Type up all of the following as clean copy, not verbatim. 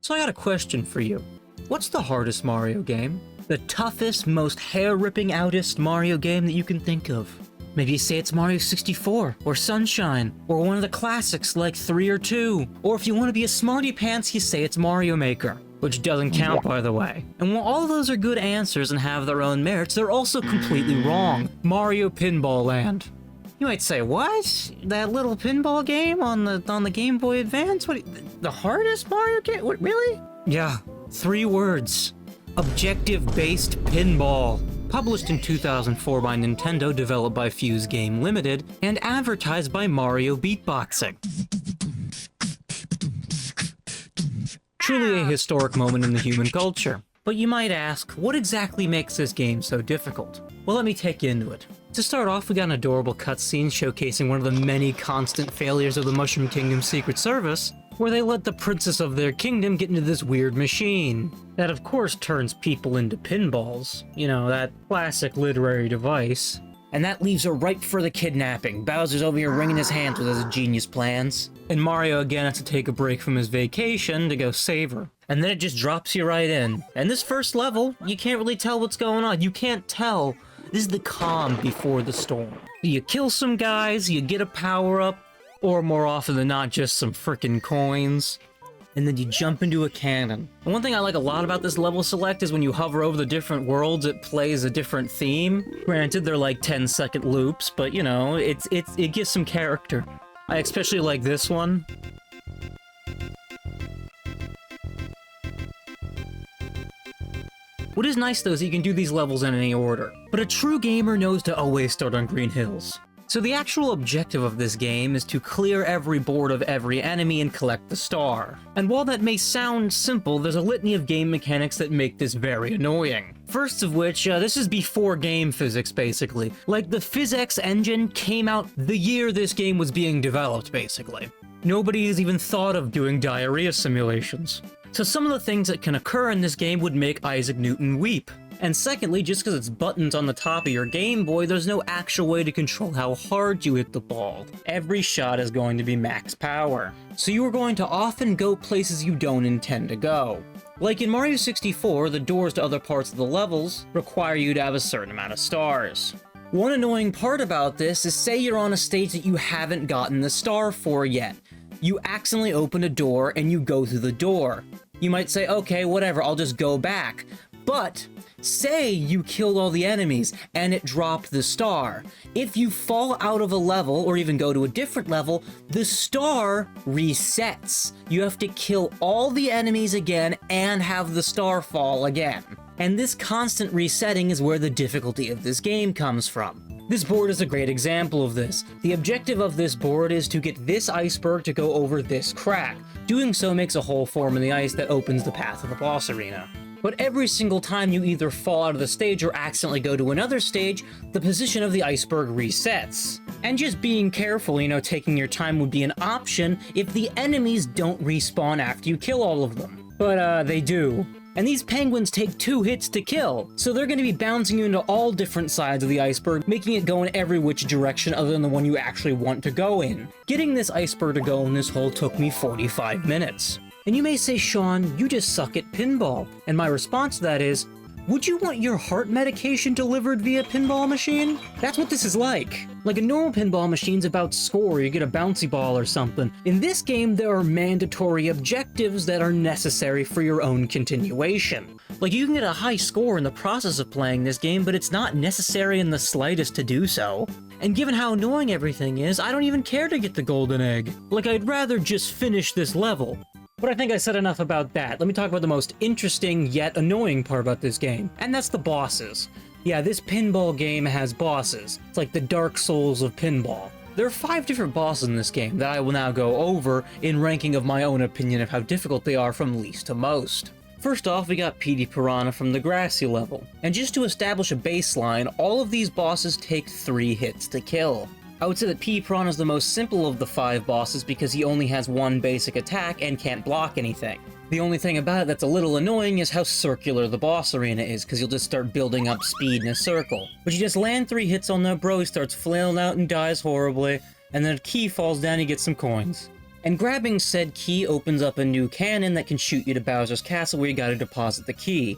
So I got a question for you. What's the hardest Mario game? The toughest, most hair-ripping outest Mario game that you can think of? Maybe you say it's Mario 64, or Sunshine, or one of the classics like 3 or 2. Or if you want to be a smarty pants, you say it's Mario Maker, which doesn't count, by the way. And while all of those are good answers and have their own merits, they're also completely wrong. Mario Pinball Land. You might say, what? That little pinball game on the Game Boy Advance? What? The hardest Mario game? What, really? Yeah, 3 words. Objective-based pinball. Published in 2004 by Nintendo, developed by Fuse Game Limited, and advertised by Mario Beatboxing. Truly a historic moment in the human culture. But you might ask, what exactly makes this game so difficult? Well, let me take you into it. To start off, we got an adorable cutscene showcasing one of the many constant failures of the Mushroom Kingdom's Secret Service, where they let the princess of their kingdom get into this weird machine. That of course turns people into pinballs. You know, that classic literary device. And that leaves her ripe for the kidnapping. Bowser's over here wringing his hands with his genius plans. And Mario again has to take a break from his vacation to go save her. And then it just drops you right in. And this first level, you can't really tell what's going on. You can't tell. This is the calm before the storm. You kill some guys, you get a power-up, or more often than not, just some frickin' coins. And then you jump into a cannon. And one thing I like a lot about this level select is when you hover over the different worlds, it plays a different theme. Granted, they're like 10-second loops, but you know, it gives some character. I especially like this one. What is nice though is you can do these levels in any order. But a true gamer knows to always start on green hills. So the actual objective of this game is to clear every board of every enemy and collect the star. And while that may sound simple, there's a litany of game mechanics that make this very annoying. First of which, this is before game physics, basically. Like, the PhysX engine came out the year this game was being developed, basically. Nobody has even thought of doing diarrhea simulations. So some of the things that can occur in this game would make Isaac Newton weep. And secondly, just because it's buttons on the top of your Game Boy, there's no actual way to control how hard you hit the ball. Every shot is going to be max power. So you are going to often go places you don't intend to go. Like in Mario 64, the doors to other parts of the levels require you to have a certain amount of stars. One annoying part about this is, say you're on a stage that you haven't gotten the star for yet. You accidentally open a door and you go through the door. You might say, okay, whatever, I'll just go back. But say you killed all the enemies and it dropped the star. If you fall out of a level or even go to a different level, the star resets. You have to kill all the enemies again and have the star fall again. And this constant resetting is where the difficulty of this game comes from. This board is a great example of this. The objective of this board is to get this iceberg to go over this crack. Doing so makes a hole form in the ice that opens the path of the boss arena. But every single time you either fall out of the stage or accidentally go to another stage, the position of the iceberg resets. And just being careful, you know, taking your time would be an option if the enemies don't respawn after you kill all of them. But, they do. And these penguins take 2 hits to kill, so they're going to be bouncing you into all different sides of the iceberg, making it go in every which direction other than the one you actually want to go in. Getting this iceberg to go in this hole took me 45 minutes. And you may say, Sean, you just suck at pinball. And my response to that is, would you want your heart medication delivered via pinball machine? That's what this is like. Like a normal pinball machine's about score, you get a bouncy ball or something. In this game, there are mandatory objectives that are necessary for your own continuation. Like, you can get a high score in the process of playing this game, but it's not necessary in the slightest to do so. And given how annoying everything is, I don't even care to get the golden egg. Like, I'd rather just finish this level. But I think I said enough about that. Let me talk about the most interesting yet annoying part about this game, and that's the bosses. Yeah, this pinball game has bosses. It's like the Dark Souls of pinball. There are 5 different bosses in this game that I will now go over in ranking of my own opinion of how difficult they are from least to most. First off, we got Petey Piranha from the grassy level. And just to establish a baseline, all of these bosses take 3 hits to kill. I would say that Petey Piranha is the most simple of the 5 bosses because he only has 1 basic attack and can't block anything. The only thing about it that's a little annoying is how circular the boss arena is, because you'll just start building up speed in a circle. But you just land 3 hits on that bro, he starts flailing out and dies horribly, and then a key falls down, he gets some coins. And grabbing said key opens up a new cannon that can shoot you to Bowser's Castle, where you gotta deposit the key.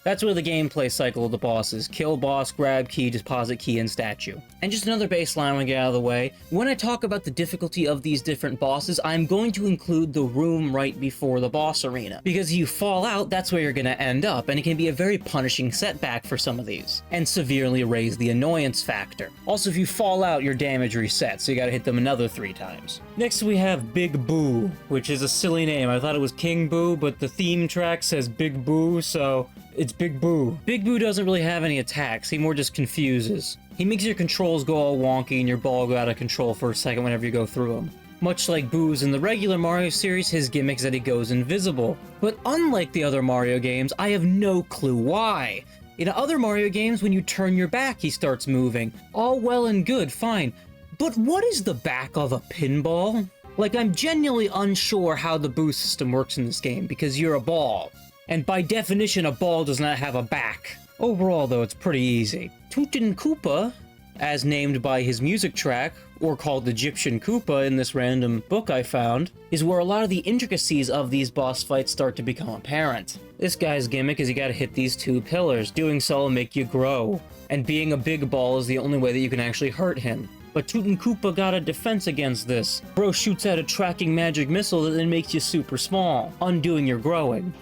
That's where the gameplay cycle of the boss is. Kill boss, grab key, deposit key, and statue. And just another baseline to get out of the way, when I talk about the difficulty of these different bosses, I'm going to include the room right before the boss arena. Because if you fall out, that's where you're gonna end up, and it can be a very punishing setback for some of these, and severely raise the annoyance factor. Also, if you fall out, your damage resets, so you gotta hit them another 3 times. Next we have Big Boo, which is a silly name. I thought it was King Boo, but the theme track says Big Boo, so it's Big Boo. Big Boo doesn't really have any attacks, he more just confuses. He makes your controls go all wonky and your ball go out of control for a second whenever you go through him. Much like Boo's in the regular Mario series, his gimmick is that he goes invisible. But unlike the other Mario games, I have no clue why. In other Mario games, when you turn your back, he starts moving. All well and good, fine. But what is the back of a pinball? Like, I'm genuinely unsure how the boost system works in this game, because you're a ball. And by definition, a ball does not have a back. Overall, though, it's pretty easy. Tootin' Koopa, as named by his music track, or called Egyptian Koopa in this random book I found, is where a lot of the intricacies of these boss fights start to become apparent. This guy's gimmick is you gotta hit these 2 pillars. Doing so will make you grow. And being a big ball is the only way that you can actually hurt him. But Tootin' Koopa got a defense against this. Bro shoots out a tracking magic missile that then makes you super small, undoing your growing.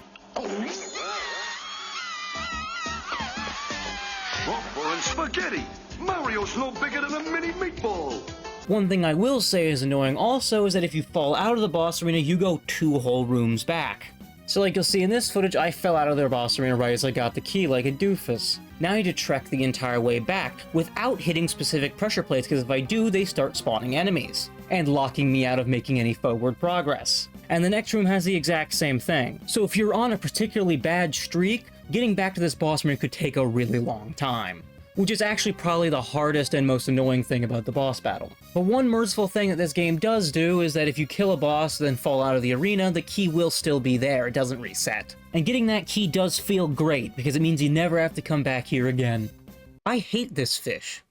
Popcorn and spaghetti! Mario's no bigger than a mini meatball! One thing I will say is annoying also is that if you fall out of the boss arena, you go 2 whole rooms back. So like you'll see in this footage, I fell out of their boss arena right as I got the key like a doofus. Now I need to trek the entire way back without hitting specific pressure plates, because if I do, they start spawning enemies, and locking me out of making any forward progress. And the next room has the exact same thing. So if you're on a particularly bad streak, getting back to this boss arena could take a really long time. Which is actually probably the hardest and most annoying thing about the boss battle. But one merciful thing that this game does do is that if you kill a boss then fall out of the arena, the key will still be there, it doesn't reset. And getting that key does feel great, because it means you never have to come back here again. I hate this fish.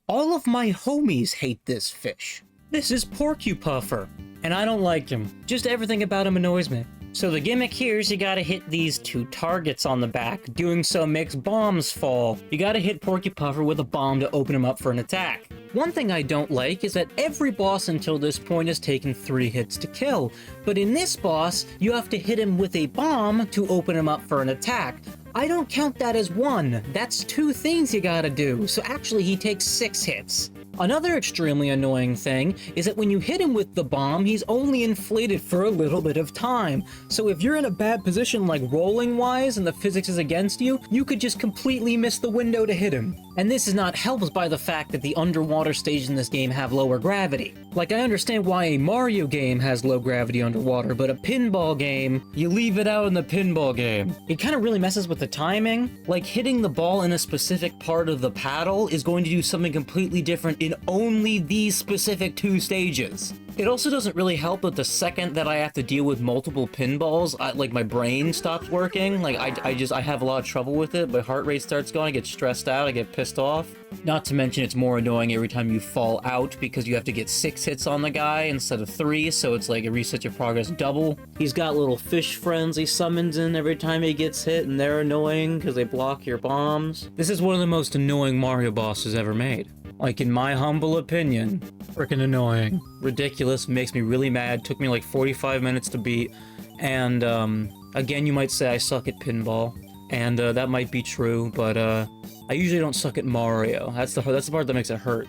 All of my homies hate this fish. This is Porcupuffer, and I don't like him. Just everything about him annoys me. So the gimmick here is you gotta hit these 2 targets on the back. Doing so makes bombs fall. You gotta hit Porcupuffer with a bomb to open him up for an attack. One thing I don't like is that every boss until this point has taken 3 hits to kill, but in this boss, you have to hit him with a bomb to open him up for an attack. I don't count that as 1, that's 2 things you gotta do, so actually he takes 6 hits. Another extremely annoying thing is that when you hit him with the bomb, he's only inflated for a little bit of time. So if you're in a bad position like rolling wise and the physics is against you, you could just completely miss the window to hit him. And this is not helped by the fact that the underwater stages in this game have lower gravity. Like, I understand why a Mario game has low gravity underwater, but a pinball game, you leave it out in the pinball game. It kind of really messes with the timing. Like, hitting the ball in a specific part of the paddle is going to do something completely different in only these specific 2 stages. It also doesn't really help that the second that I have to deal with multiple pinballs, like my brain stops working. Like I have a lot of trouble with it. My heart rate starts going, I get stressed out, I get pissed off. Not to mention it's more annoying every time you fall out because you have to get 6 hits on the guy instead of 3, so it's like it resets your progress double. He's got little fish friends he summons in every time he gets hit, and they're annoying because they block your bombs. This is one of the most annoying Mario bosses ever made. Like, in my humble opinion, freaking annoying. Ridiculous, makes me really mad, took me like 45 minutes to beat, and again, you might say I suck at pinball, and that might be true, but I usually don't suck at Mario. That's the part that makes it hurt.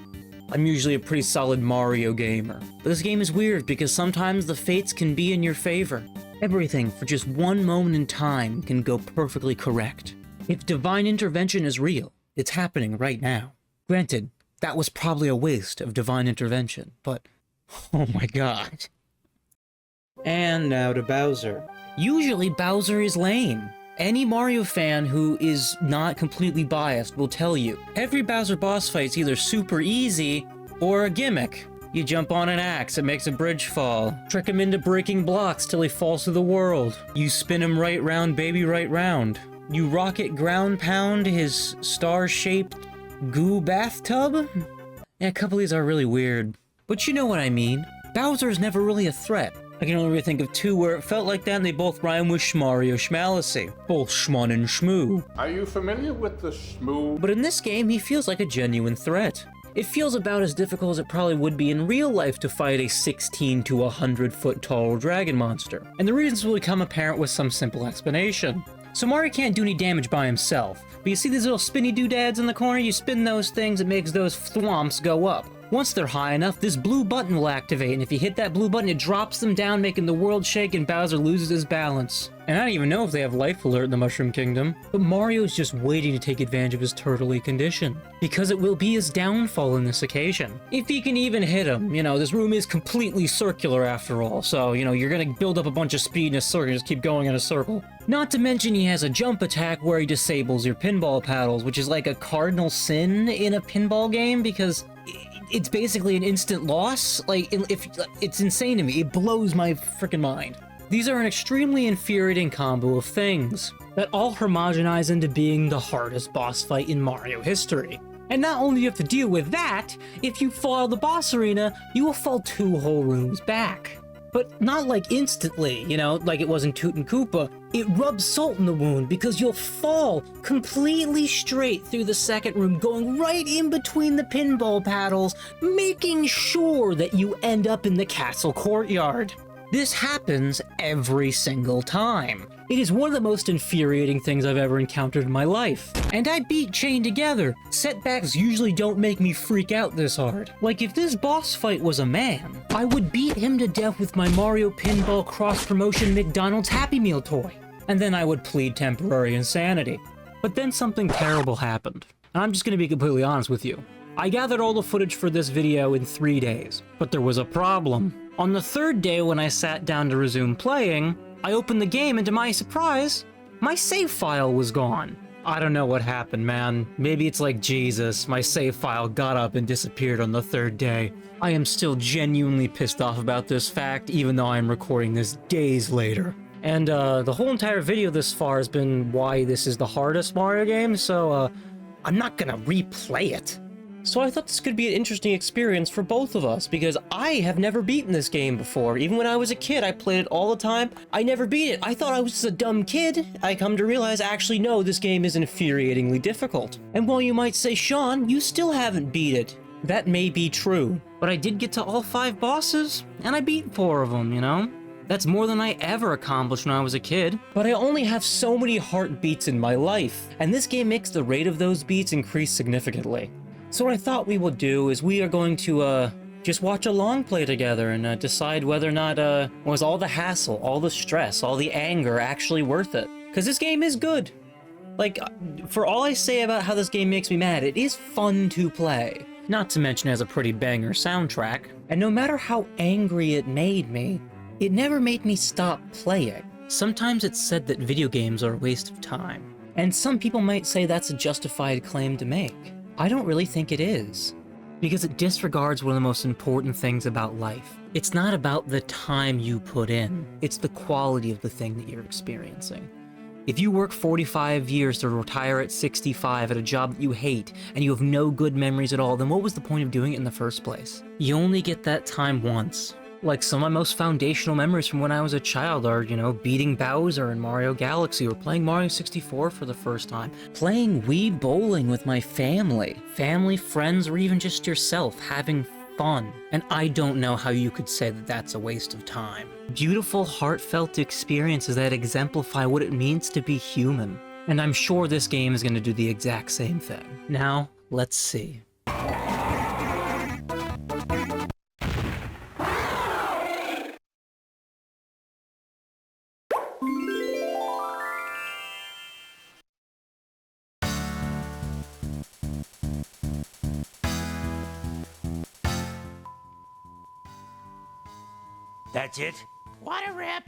I'm usually a pretty solid Mario gamer. But this game is weird because sometimes the fates can be in your favor. Everything for just one moment in time can go perfectly correct. If divine intervention is real, it's happening right now. Granted, that was probably a waste of divine intervention, but oh my god. And now to Bowser. Usually Bowser is lame. Any Mario fan who is not completely biased will tell you, every Bowser boss fight's either super easy or a gimmick. You jump on an axe, it makes a bridge fall. Trick him into breaking blocks till he falls to the world. You spin him right round, baby, right round. You rocket ground pound his star-shaped goo bathtub? Yeah, a couple of these are really weird. But you know what I mean. Bowser's never really a threat. I can only really think of two where it felt like that, and they both rhyme with Schmario Schmalacy. Both Schmun and Shmoo. Are you familiar with the Shmoo? But in this game, he feels like a genuine threat. It feels about as difficult as it probably would be in real life to fight a 16 to 100 foot tall dragon monster. And the reasons will become apparent with some simple explanation. So Mario can't do any damage by himself, but you see these little spinny doodads in the corner? You spin those things, it makes those thwomps go up. Once they're high enough, this blue button will activate, and if you hit that blue button, it drops them down, making the world shake, and Bowser loses his balance. And I don't even know if they have Life Alert in the Mushroom Kingdom, but Mario's just waiting to take advantage of his turtley condition, because it will be his downfall in this occasion. If he can even hit him, you know, this room is completely circular after all, so, you know, you're gonna build up a bunch of speed in a circle, just keep going in a circle. Not to mention he has a jump attack where he disables your pinball paddles, which is like a cardinal sin in a pinball game, because it's basically an instant loss. Like, it's insane to me. It blows my freaking mind. These are an extremely infuriating combo of things that all homogenize into being the hardest boss fight in Mario history. And not only do you have to deal with that, if you fall out of the boss arena, you will fall 2 whole rooms back. But not like instantly, you know, like it was in Toot and Koopa. It rubs salt in the wound because you'll fall completely straight through the second room, going right in between the pinball paddles, making sure that you end up in the castle courtyard. This happens every single time. It is one of the most infuriating things I've ever encountered in my life. And I beat Chain together. Setbacks usually don't make me freak out this hard. Like, if this boss fight was a man, I would beat him to death with my Mario Pinball cross-promotion McDonald's Happy Meal toy. And then I would plead temporary insanity. But then something terrible happened. And I'm just gonna be completely honest with you. I gathered all the footage for this video in 3 days, but there was a problem. On the 3rd day when I sat down to resume playing, I opened the game and to my surprise, my save file was gone. I don't know what happened, man. Maybe it's like Jesus, my save file got up and disappeared on the 3rd day. I am still genuinely pissed off about this fact, even though I am recording this days later. And the whole entire video this far has been why this is the hardest Mario game, so I'm not gonna replay it. So I thought this could be an interesting experience for both of us, because I have never beaten this game before. Even when I was a kid, I played it all the time. I never beat it. I thought I was just a dumb kid. I come to realize, actually, no, this game is infuriatingly difficult. And while you might say, Sean, you still haven't beat it. That may be true, but I did get to all 5 bosses, and I beat 4 of them, you know? That's more than I ever accomplished when I was a kid. But I only have so many heartbeats in my life, and this game makes the rate of those beats increase significantly. So what I thought we would do is we are going to, just watch a long play together and decide whether or not, was all the hassle, all the stress, all the anger actually worth it. Because this game is good. Like, for all I say about how this game makes me mad, it is fun to play. Not to mention it has a pretty banger soundtrack. And no matter how angry it made me, it never made me stop playing. Sometimes it's said that video games are a waste of time. And some people might say that's a justified claim to make. I don't really think it is, because it disregards one of the most important things about life. It's not about the time you put in, it's the quality of the thing that you're experiencing. If you work 45 years to retire at 65 at a job that you hate, and you have no good memories at all, then what was the point of doing it in the first place? You only get that time once. Like, some of my most foundational memories from when I was a child are, you know, beating Bowser in Mario Galaxy, or playing Mario 64 for the first time, playing Wii bowling with my family, friends, or even just yourself, having fun. And I don't know how you could say that that's a waste of time. Beautiful, heartfelt experiences that exemplify what it means to be human. And I'm sure this game is going to do the exact same thing. Now, let's see. That's it? What a rip!